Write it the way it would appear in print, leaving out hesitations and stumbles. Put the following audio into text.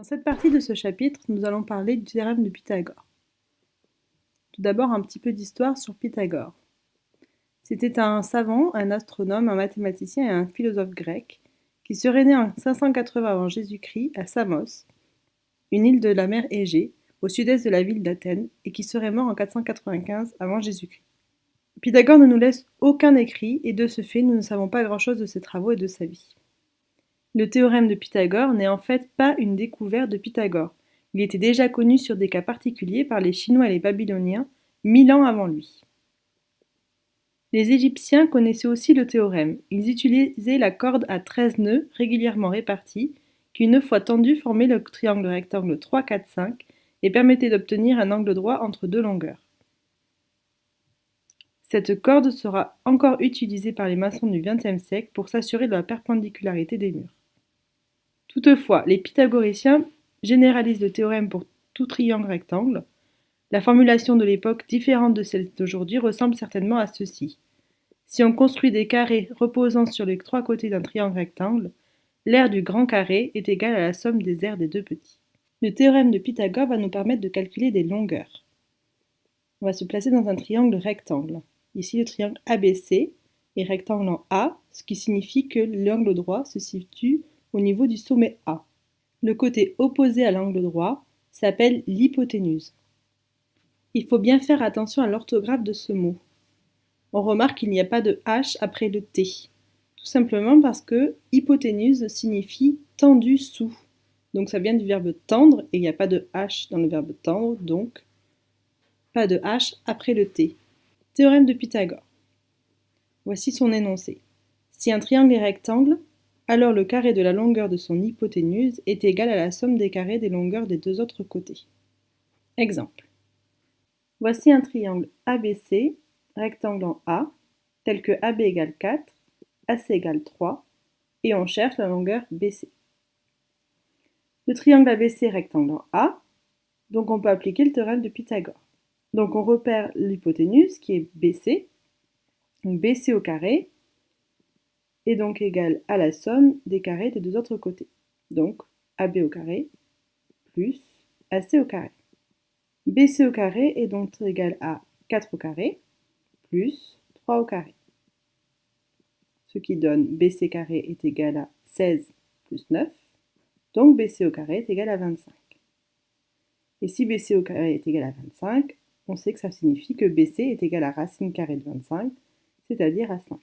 cette partie de ce chapitre, nous allons parler du théorème de Pythagore. Tout d'abord, un petit peu d'histoire sur Pythagore. C'était un savant, un astronome, un mathématicien et un philosophe grec qui serait né en 580 avant Jésus-Christ à Samos, une île de la mer Égée, au sud-est de la ville d'Athènes, et qui serait mort en 495 avant Jésus-Christ. Pythagore ne nous laisse aucun écrit, et de ce fait, nous ne savons pas grand-chose de ses travaux et de sa vie. Le théorème de Pythagore n'est en fait pas une découverte de Pythagore. Il était déjà connu sur des cas particuliers par les Chinois et les Babyloniens 1000 ans avant lui. Les Égyptiens connaissaient aussi le théorème. Ils utilisaient la corde à 13 nœuds régulièrement répartis qui, une fois tendus, formaient le triangle rectangle 3, 4, 5 et permettaient d'obtenir un angle droit entre deux longueurs. Cette corde sera encore utilisée par les maçons du XXe siècle pour s'assurer de la perpendicularité des murs. Toutefois, les pythagoriciens généralisent le théorème pour tout triangle rectangle. La formulation de l'époque, différente de celle d'aujourd'hui, ressemble certainement à ceci. Si on construit des carrés reposant sur les trois côtés d'un triangle rectangle, l'aire du grand carré est égale à la somme des aires des deux petits. Le théorème de Pythagore va nous permettre de calculer des longueurs. On va se placer dans un triangle rectangle. Ici, le triangle ABC est rectangle en A, ce qui signifie que l'angle droit se situe au niveau du sommet A. Le côté opposé à l'angle droit s'appelle l'hypoténuse. Il faut bien faire attention à l'orthographe de ce mot. On remarque qu'il n'y a pas de H après le T, tout simplement parce que hypoténuse signifie tendu sous. Donc ça vient du verbe tendre et il n'y a pas de H dans le verbe tendre, donc pas de H après le T. Théorème de Pythagore. Voici son énoncé. Si un triangle est rectangle, alors le carré de la longueur de son hypoténuse est égal à la somme des carrés des longueurs des deux autres côtés. Exemple. Voici un triangle ABC, rectangle en A, tel que AB égale 4, AC égale 3, et on cherche la longueur BC. Le triangle ABC est rectangle en A, donc on peut appliquer le théorème de Pythagore. Donc on repère l'hypoténuse qui est BC, donc BC au carré, est donc égal à la somme des carrés des deux autres côtés. Donc AB au carré plus AC au carré. BC au carré est donc égal à 4 au carré plus 3 au carré. Ce qui donne BC carré est égal à 16 plus 9. Donc BC au carré est égal à 25. Et si BC au carré est égal à 25, on sait que ça signifie que BC est égal à racine carrée de 25, c'est-à-dire à 5.